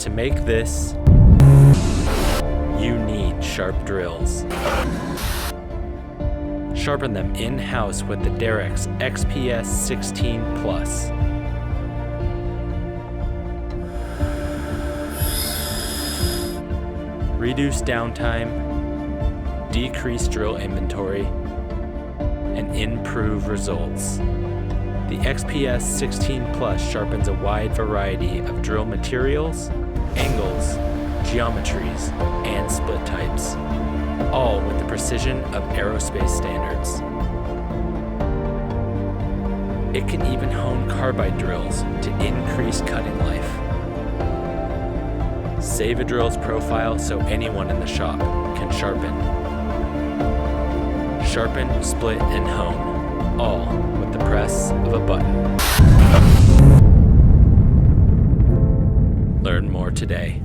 To make this, you need sharp drills. Sharpen them in-house with the DAREX XPS16 Plus. Reduce downtime, decrease drill inventory, and improve results. The XPS16 Plus sharpens a wide variety of drill materials, angles, geometries, and split types, all with the precision of aerospace standards. It can even hone carbide drills to increase cutting life. Save a drill's profile so anyone in the shop can sharpen. Sharpen, split, and hone, all with the press of a button. Learn more today.